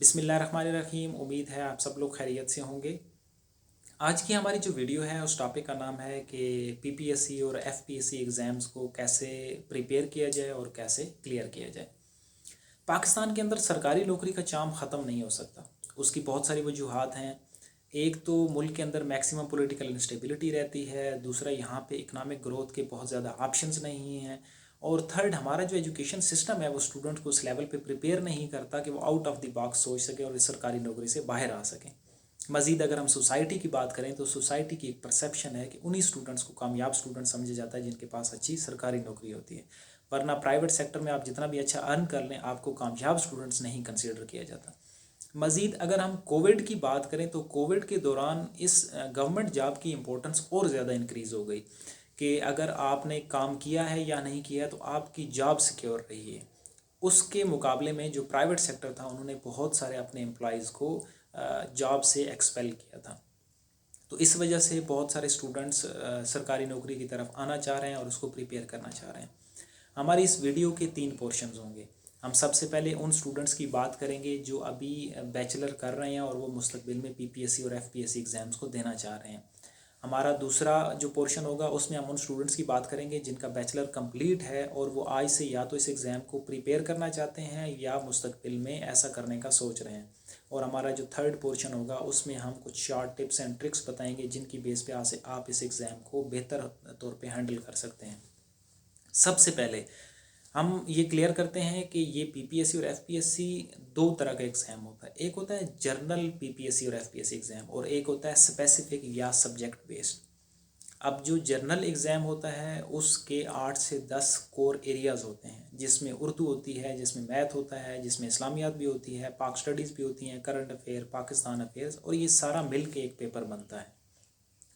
बिस्मिल्लाहिर्रहमानिर्रहीम। उम्मीद है आप सब लोग खैरियत से होंगे। आज की हमारी जो वीडियो है उस टॉपिक का नाम है कि पीपीएससी और एफपीएससी एग्ज़ाम्स को कैसे प्रिपेयर किया जाए और कैसे क्लियर किया जाए। पाकिस्तान के अंदर सरकारी नौकरी का चाम ख़त्म नहीं हो सकता। उसकी बहुत सारी वजूहात हैं। एक तो मुल्क के अंदर मैक्सिमम पॉलिटिकल इंस्टेबिलिटी रहती है, दूसरा यहाँ पे इकनॉमिक ग्रोथ के बहुत ज़्यादा ऑप्शंस नहीं हैं, और थर्ड हमारा जो एजुकेशन सिस्टम है वो स्टूडेंट को उस लेवल पे प्रिपेयर नहीं करता कि वो आउट ऑफ द बॉक्स सोच सके और इस सरकारी नौकरी से बाहर आ सकें। मज़ीद अगर हम सोसाइटी की बात करें तो सोसाइटी की एक परसेप्शन है कि उन्हीं स्टूडेंट्स को कामयाब स्टूडेंट समझा जाता है जिनके पास अच्छी सरकारी नौकरी होती है, वरना प्राइवेट सेक्टर में आप जितना भी अच्छा अर्न कर लें आपको कामयाब स्टूडेंट्स नहीं कंसिडर किया जाता। मज़ीद अगर हम कोविड की बात करें तो कोविड के दौरान इस गवर्नमेंट जॉब की इम्पोर्टेंस और ज़्यादा इंक्रीज़ हो गई कि अगर आपने काम किया है या नहीं किया तो आपकी जॉब सिक्योर रही है। उसके मुकाबले में जो प्राइवेट सेक्टर था उन्होंने बहुत सारे अपने एम्प्लॉयज़ को जॉब से एक्सपेल किया था। तो इस वजह से बहुत सारे स्टूडेंट्स सरकारी नौकरी की तरफ आना चाह रहे हैं और उसको प्रिपेयर करना चाह रहे हैं। हमारी इस वीडियो के 3 पोर्शंस होंगे। हम सबसे पहले उन स्टूडेंट्स की बात करेंगे जो अभी बैचलर कर रहे हैं और वो मुस्तकबिल में पीपीएससी और एफपीएससी एग्ज़ाम्स को देना चाह रहे हैं। हमारा दूसरा जो पोर्शन होगा उसमें हम उन स्टूडेंट्स की बात करेंगे जिनका बैचलर कंप्लीट है और वो आज से या तो इस एग्ज़ाम को प्रिपेयर करना चाहते हैं या मुस्तकबिल में ऐसा करने का सोच रहे हैं। और हमारा जो थर्ड पोर्शन होगा उसमें हम कुछ शॉर्ट टिप्स एंड ट्रिक्स बताएंगे जिनकी बेस पे आप इस एग्ज़ाम को बेहतर तौर पे हैंडल कर सकते हैं। सबसे पहले हम ये क्लियर करते हैं कि ये पीपीएससी और एफपीएससी दो तरह का एग्ज़ाम होता है। एक होता है जनरल पीपीएससी और एफपीएससी एग्ज़ाम और एक होता है स्पेसिफिक या सब्जेक्ट बेस्ड। अब जो जनरल एग्ज़ाम होता है उसके 8 से 10 कोर एरियाज़ होते हैं, जिसमें उर्दू होती है, जिसमें मैथ होता है, जिसमें इस्लामियात भी होती है, पाक स्टडीज़ भी होती हैं, करंट अफेयर, पाकिस्तान अफेयर्स, और ये सारा मिल के एक पेपर बनता है।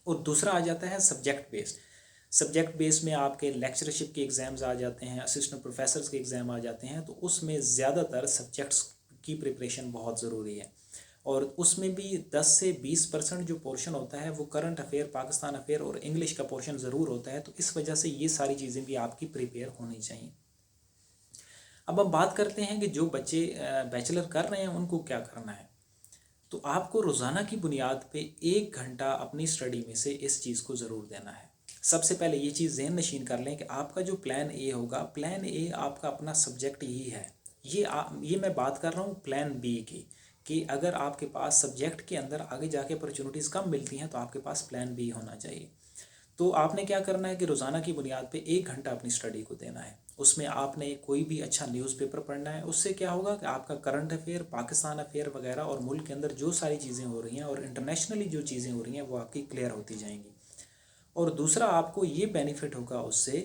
और दूसरा आ जाता है सब्जेक्ट बेस्ड। सब्जेक्ट बेस में आपके लेक्चरशिप के एग्ज़ाम्स आ जाते हैं, असिस्टेंट प्रोफेसर्स के एग्ज़ाम आ जाते हैं, तो उसमें ज़्यादातर सब्जेक्ट्स की प्रिपरेशन बहुत ज़रूरी है। और उसमें भी 10 से 20% जो पोर्शन होता है वो करंट अफेयर, पाकिस्तान अफेयर और इंग्लिश का पोर्शन ज़रूर होता है। तो इस वजह से ये सारी चीज़ें भी आपकी प्रिपेयर होनी चाहिए। अब हम बात करते हैं कि जो बच्चे बैचलर कर रहे हैं उनको क्या करना है। तो आपको रोज़ाना की बुनियाद पे 1 घंटा अपनी स्टडी में से इस चीज़ को ज़रूर देना है। सबसे पहले ये चीज़ ज़हन नशीन कर लें कि आपका जो प्लान ए होगा, प्लान ए आपका अपना सब्जेक्ट ही है। ये मैं बात कर रहा हूँ प्लान बी की, कि अगर आपके पास सब्जेक्ट के अंदर आगे जाके अपॉर्चुनिटीज़ कम मिलती हैं तो आपके पास प्लान बी होना चाहिए। तो आपने क्या करना है कि रोज़ाना की बुनियाद पे 1 घंटा अपनी स्टडी को देना है। उसमें आपने कोई भी अच्छा न्यूज़पेपर पढ़ना है। उससे क्या होगा कि आपका करंट अफेयर, पाकिस्तान अफेयर वगैरह और मुल्क के अंदर जो सारी चीज़ें हो रही हैं और इंटरनेशनली जो चीज़ें हो रही हैं वो आपकी क्लियर होती जाएंगी। और दूसरा आपको ये बेनिफिट होगा उससे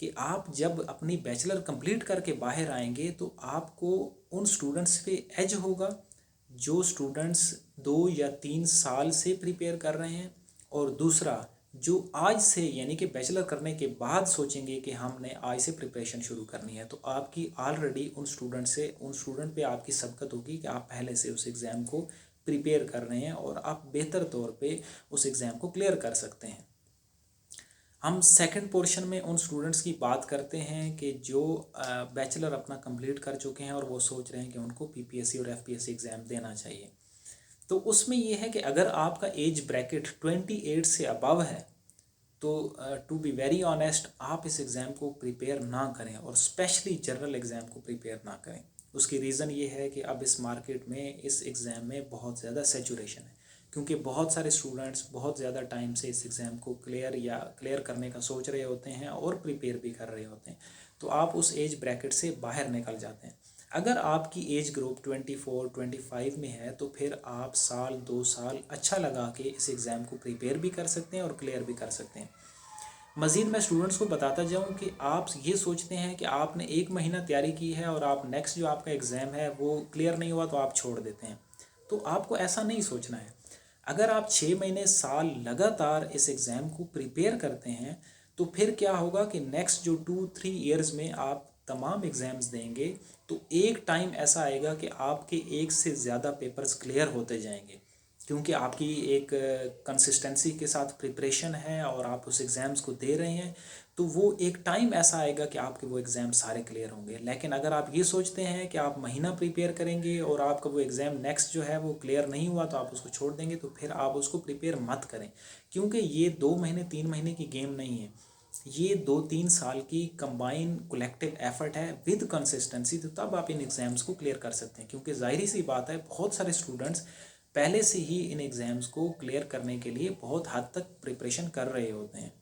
कि आप जब अपनी बैचलर कंप्लीट करके बाहर आएंगे तो आपको उन स्टूडेंट्स पे एज होगा जो स्टूडेंट्स 2 या 3 साल से प्रिपेयर कर रहे हैं, और दूसरा जो आज से यानी कि बैचलर करने के बाद सोचेंगे कि हमने आज से प्रिपरेशन शुरू करनी है। तो आपकी ऑलरेडी उन स्टूडेंट पे आपकी सबकत होगी कि आप पहले से उस एग्ज़ाम को प्रिपेयर कर रहे हैं और आप बेहतर तौर पे उस एग्ज़ाम को क्लियर कर सकते हैं। हम सेकंड पोर्शन में उन स्टूडेंट्स की बात करते हैं कि जो बैचलर अपना कंप्लीट कर चुके हैं और वो सोच रहे हैं कि उनको पीपीएससी और एफपीएससी एग्ज़ाम देना चाहिए। तो उसमें ये है कि अगर आपका एज ब्रैकेट 28 से अबव है तो टू बी वेरी ऑनेस्ट आप इस एग्ज़ाम को प्रिपेयर ना करें, और स्पेशली जनरल एग्ज़ाम को प्रिपेयर ना करें। उसकी रीज़न ये है कि अब इस मार्केट में इस एग्ज़ाम में बहुत ज़्यादा सेचुरेशन है, क्योंकि बहुत सारे स्टूडेंट्स बहुत ज़्यादा टाइम से इस एग्ज़ाम को क्लियर करने का सोच रहे होते हैं और प्रिपेयर भी कर रहे होते हैं। तो आप उस एज ब्रैकेट से बाहर निकल जाते हैं। अगर आपकी एज ग्रुप 24-25 में है तो फिर आप 1-2 साल अच्छा लगा के इस एग्ज़ाम को प्रिपेयर भी कर सकते हैं और क्लियर भी कर सकते हैं। मज़ीद मैं स्टूडेंट्स को बताता जाऊं कि आप ये सोचते हैं कि आपने 1 महीना तैयारी की है और आप नेक्स्ट जो आपका एग्ज़ाम है वो क्लियर नहीं हुआ तो आप छोड़ देते हैं। तो आपको ऐसा नहीं सोचना है। अगर आप 6 महीने साल लगातार इस एग्ज़ाम को प्रिपेयर करते हैं तो फिर क्या होगा कि नेक्स्ट जो 2-3 ईयर्स में आप तमाम एग्ज़ाम्स देंगे तो एक टाइम ऐसा आएगा कि आपके एक से ज़्यादा पेपर्स क्लियर होते जाएंगे। क्योंकि आपकी एक कंसिस्टेंसी के साथ प्रिपरेशन है और आप उस एग्ज़ाम्स को दे रहे हैं, तो वो एक टाइम ऐसा आएगा कि आपके वो एग्ज़ाम सारे क्लियर होंगे। लेकिन अगर आप ये सोचते हैं कि आप महीना प्रिपेयर करेंगे और आपका वो एग्ज़ाम नेक्स्ट जो है वो क्लियर नहीं हुआ तो आप उसको छोड़ देंगे, तो फिर आप उसको प्रिपेयर मत करें। क्योंकि ये 2 महीने 3 महीने की गेम नहीं है, ये 2-3 साल की कंबाइन कलेक्टिव एफर्ट है विद कंसिस्टेंसी। तो तब आप इन एग्ज़ाम्स को क्लियर कर सकते हैं, क्योंकि ज़ाहिर सी बात है बहुत सारे स्टूडेंट्स पहले से ही इन एग्ज़ाम्स को क्लियर करने के लिए बहुत हद तक प्रिपरेशन कर रहे होते हैं।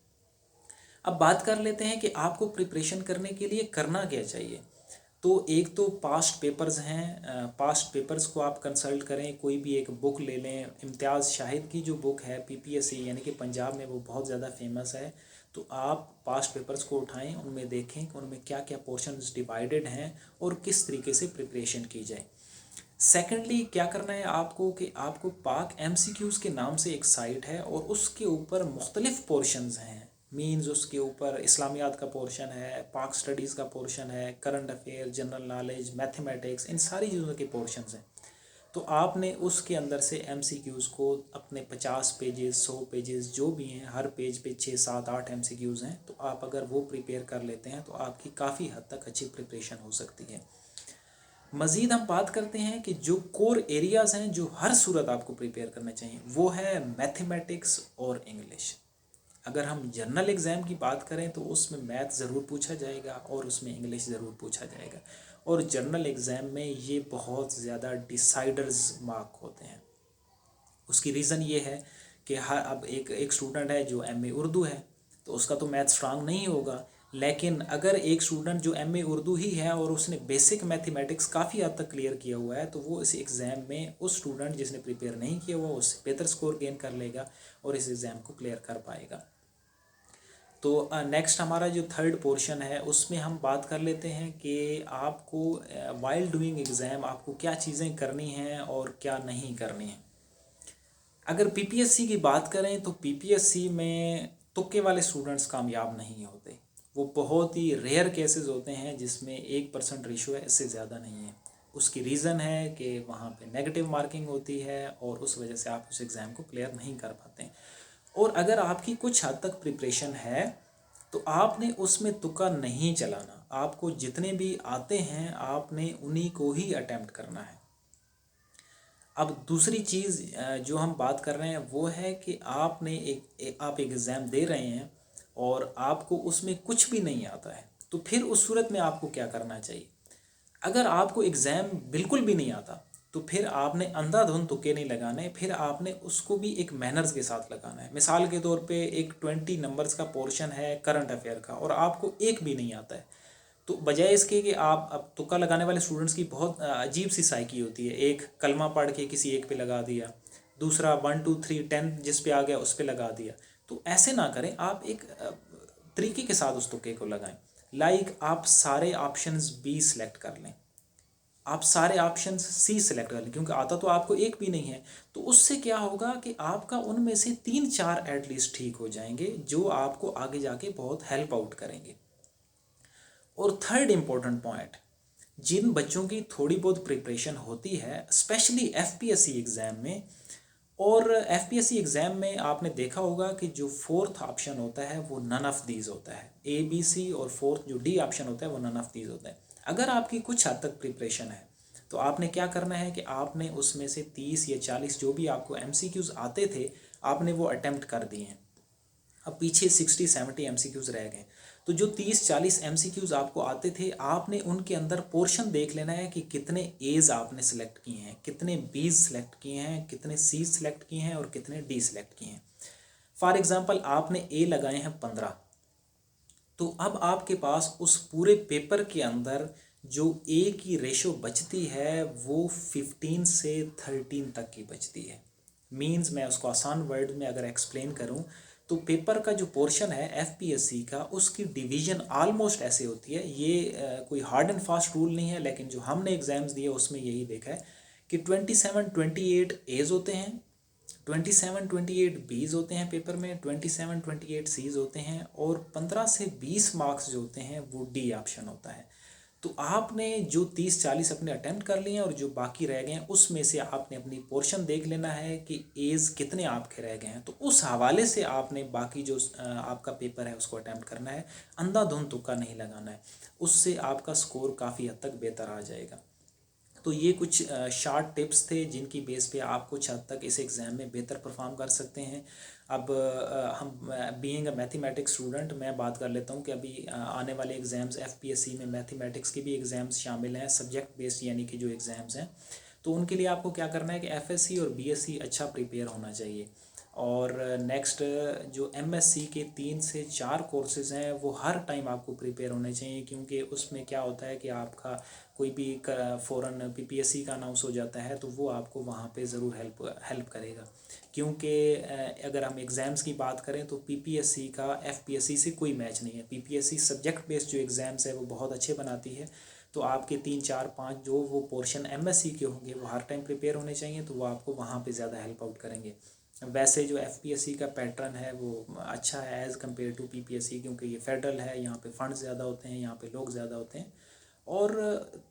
अब बात कर लेते हैं कि आपको प्रिपरेशन करने के लिए करना क्या चाहिए। तो एक तो पास्ट पेपर्स हैं, पास्ट पेपर्स को आप कंसल्ट करें, कोई भी एक बुक ले लें। इम्तियाज़ शाहिद की जो बुक है पीपीएससी यानी कि पंजाब में वो बहुत ज़्यादा फेमस है, तो आप पास्ट पेपर्स को उठाएं, उनमें देखें कि उनमें क्या क्या पोर्शंस डिवाइडेड हैं और किस तरीके से प्रिपरेशन की जाए। सेकेंडली क्या करना है आपको कि आपको पाक एमसीक्यूज़ के नाम से एक साइट है और उसके ऊपर मुख्तलिफ पोर्शंस हैं। मीन्स उसके ऊपर इस्लामियात का पोर्शन है, पाक स्टडीज़ का पोर्शन है, current affair, general knowledge, mathematics, इन सारी चीज़ों के पोर्शंस हैं। तो आपने उसके अंदर से एमसीक्यूज़ को अपने 50 पेजेस 100 पेजेस जो भी हैं, हर पेज पे 6 7 8 एमसीक्यूज़ हैं, तो आप अगर वो प्रिपेयर कर लेते हैं तो आपकी काफ़ी हद तक अच्छी प्रिपरेशन हो सकती है। मज़ीद हम बात करते हैं कि जो कोर एरियाज़ हैं जो हर सूरत आपको प्रिपेयर करने चाहिए, वो है मैथमेटिक्स और इंग्लिश। अगर हम जनरल एग्ज़ाम की बात करें तो उसमें मैथ ज़रूर पूछा जाएगा और उसमें इंग्लिश ज़रूर पूछा जाएगा, और जनरल एग्ज़ाम में ये बहुत ज़्यादा डिसाइडर्स मार्क होते हैं। उसकी रीज़न ये है कि हर अब एक स्टूडेंट है जो एमए उर्दू है, तो उसका तो मैथ स्ट्रांग नहीं होगा। लेकिन अगर एक स्टूडेंट जो एमए उर्दू ही है और उसने बेसिक मैथमेटिक्स काफ़ी हद तक क्लियर किया हुआ है, तो वो इस एग्ज़ाम में उस स्टूडेंट जिसने प्रिपेयर नहीं किया हुआ उससे बेहतर स्कोर गेन कर लेगा और इस एग्ज़ाम को क्लियर कर पाएगा। तो नेक्स्ट हमारा जो थर्ड पोर्शन है उसमें हम बात कर लेते हैं कि आपको वाइल डूइंग एग्ज़ाम आपको क्या चीज़ें करनी हैं और क्या नहीं करनी हैं। अगर पीपीएससी की बात करें तो पीपीएससी में तुक्के वाले स्टूडेंट्स कामयाब नहीं होते। वो बहुत ही रेयर केसेस होते हैं जिसमें 1% रेशो है, इससे ज़्यादा नहीं है। उसकी रीज़न है कि वहाँ पे नेगेटिव मार्किंग होती है और उस वजह से आप उस एग्ज़ाम को क्लियर नहीं कर पाते। और अगर आपकी कुछ हद तक प्रिपरेशन है तो आपने उसमें तुक्का नहीं चलाना। आपको जितने भी आते हैं आपने उन्हीं को ही अटेम्प्ट करना है। अब दूसरी चीज़ जो हम बात कर रहे हैं वो है कि आपने आप एग्ज़ाम दे रहे हैं और आपको उसमें कुछ भी नहीं आता है, तो फिर उस सूरत में आपको क्या करना चाहिए। अगर आपको एग्ज़ाम बिल्कुल भी नहीं आता तो फिर आपने अंधाधुंध तुक्के नहीं लगाने, फिर आपने उसको भी एक मैनर्स के साथ लगाना है। मिसाल के तौर पे एक 20 नंबर्स का पोर्शन है करंट अफेयर का और आपको एक भी नहीं आता है, तो बजाय इसके कि आप अब तुक्का लगाने वाले स्टूडेंट्स की बहुत अजीब सी साइकी होती है। एक कलमा पढ़ के किसी एक पे लगा दिया, दूसरा 1 2 3 10 जिस पे आ गया उस पे लगा दिया। तो ऐसे ना करें, आप एक तरीके के साथ उस तुक्के को लगाएं। लाइक आप सारे ऑप्शंस बी सिलेक्ट कर लें, आप सारे ऑप्शन सी सिलेक्ट कर लें, क्योंकि आता तो आपको एक भी नहीं है। तो उससे क्या होगा कि आपका उनमें से 3-4 एटलीस्ट ठीक हो जाएंगे जो आपको आगे जाके बहुत हेल्प आउट करेंगे। और थर्ड इम्पोर्टेंट पॉइंट, जिन बच्चों की थोड़ी बहुत प्रिपरेशन होती है स्पेशली एफपीएससी एग्ज़ाम में, और एफपीएससी एग्ज़ाम में आपने देखा होगा कि जो फोर्थ ऑप्शन होता है वो नन ऑफ दीज होता है, ए बी सी, और फोर्थ जो डी ऑप्शन होता है वो नन ऑफ दीज होता है। अगर आपकी कुछ हद तक प्रिपरेशन है तो आपने क्या करना है कि आपने उसमें से 30 या 40 जो भी आपको एमसीक्यूज़ आते थे आपने वो अटेम्प्ट कर दिए हैं। अब पीछे 60-70 एमसीक्यूज़ रह गए। तो जो 30-40 एमसीक्यूज़ आपको आते थे आपने उनके अंदर पोर्शन देख लेना है कि कितने एज आपने सेलेक्ट किए हैं, कितने बीज सेलेक्ट किए हैं, कितने सी सेलेक्ट किए हैं और कितने डी सेलेक्ट किए हैं। फॉर एग्ज़ाम्पल आपने ए लगाए हैं 15, तो अब आपके पास उस पूरे पेपर के अंदर जो ए की रेशो बचती है वो 15 से 13 तक की बचती है। मीन्स मैं उसको आसान वर्ड में अगर एक्सप्लेन करूं तो पेपर का जो पोर्शन है एफपीएससी का उसकी डिवीज़न ऑलमोस्ट ऐसे होती है। ये कोई हार्ड एंड फास्ट रूल नहीं है, लेकिन जो हमने एग्ज़ाम्स दिए उसमें यही देखा है कि 27-28 एज होते हैं, 27-28 बीज होते हैं पेपर में, 27-28 सीज होते हैं, और 15 से 20 मार्क्स जो होते हैं वो डी ऑप्शन होता है। तो आपने जो 30-40 अपने अटेम्प्ट कर लिए हैं और जो बाकी रह गए हैं उसमें से आपने अपनी पोर्शन देख लेना है कि एज कितने आपके रह गए हैं, तो उस हवाले से आपने बाकी जो आपका पेपर है उसको अटेम्प्ट करना है। अंधाधुंध तुक्का नहीं लगाना है, उससे आपका स्कोर काफ़ी हद तक बेहतर आ जाएगा। तो ये कुछ शार्ट टिप्स थे जिनकी बेस पे आप कुछ हद तक इस एग्ज़ाम में बेहतर परफॉर्म कर सकते हैं। अब हम बीइंग अ मैथमेटिक्स स्टूडेंट मैं बात कर लेता हूँ कि अभी आने वाले एग्ज़ाम्स एफपीएससी में मैथमेटिक्स के भी एग्ज़ाम्स शामिल हैं, सब्जेक्ट बेस्ड यानी कि जो एग्ज़ाम्स हैं। तो उनके लिए आपको क्या करना है कि एफएससी और बीएससी अच्छा प्रिपेयर होना चाहिए। और नेक्स्ट जो एमएससी के 3 से 4 कोर्सेज़ हैं वो हर टाइम आपको प्रिपेयर होने चाहिए, क्योंकि उसमें क्या होता है कि आपका कोई भी फ़ौरन पीपीएससी का अनाउंस हो जाता है तो वो आपको वहाँ पे ज़रूर हेल्प करेगा। क्योंकि अगर हम एग्ज़ाम्स की बात करें तो पीपीएससी का एफपीएससी से कोई मैच नहीं है। पीपीएससी सब्जेक्ट बेस्ड जो एग्ज़ाम्स है वो बहुत अच्छे बनाती है, तो आपके 3-4-5 जो वो पोर्शन एमएससी के होंगे वो हर टाइम प्रिपेयर होने चाहिए, तो वो आपको वहाँ पे ज़्यादा हेल्प आउट करेंगे। वैसे जो एफपीएससी का पैटर्न है वो अच्छा है एज़ कम्पेयर टू पीपीएससी, क्योंकि ये फेडरल है, यहाँ पे फंड ज़्यादा होते हैं, यहाँ पे लोग ज़्यादा होते हैं। और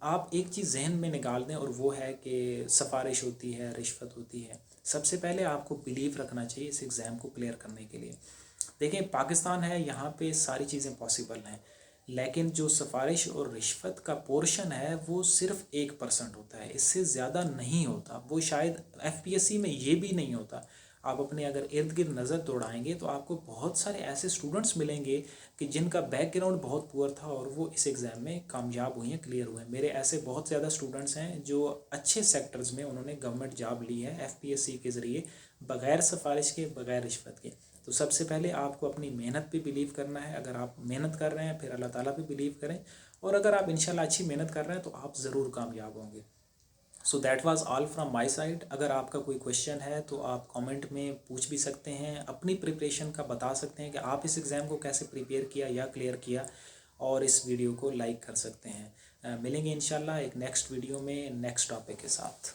आप एक चीज़ जहन में निकाल दें और वो है कि सिफारिश होती है, रिश्वत होती है। सबसे पहले आपको बिलीव रखना चाहिए इस एग्ज़ाम को क्लियर करने के लिए। देखिए पाकिस्तान है, यहाँ पे सारी चीज़ें पॉसिबल हैं, लेकिन जो सिफारिश और रिश्वत का पोर्शन है वो सिर्फ 1% होता है, इससे ज़्यादा नहीं होता। वो शायद एफपीएससी में ये भी नहीं होता। आप अपने अगर इर्द गिर्द नज़र दौड़ाएंगे तो आपको बहुत सारे ऐसे स्टूडेंट्स मिलेंगे कि जिनका बैकग्राउंड बहुत पुअर था और वो इस एग्ज़ाम में कामयाब हुए हैं, क्लियर हुए हैं। मेरे ऐसे बहुत ज़्यादा स्टूडेंट्स हैं जो अच्छे सेक्टर्स में उन्होंने गवर्नमेंट जॉब ली है एफपीएससी के ज़रिए, बग़ैर सिफारिश के, बग़ैर रिश्वत के। तो सबसे पहले आपको अपनी मेहनत पे बिलीव करना है। अगर आप मेहनत कर रहे हैं फिर अल्लाह ताला पे बिलीव करें, और अगर आप इंशाल्लाह अच्छी मेहनत कर रहे हैं तो आप ज़रूर कामयाब होंगे। So that was all from my side. अगर आपका कोई क्वेश्चन है तो आप कमेंट में पूछ भी सकते हैं, अपनी प्रिपरेशन का बता सकते हैं कि आप इस एग्ज़ाम को कैसे प्रिपेयर किया या क्लियर किया, और इस वीडियो को लाइक कर सकते हैं। मिलेंगे इंशाल्लाह एक नेक्स्ट वीडियो में नेक्स्ट टॉपिक के साथ।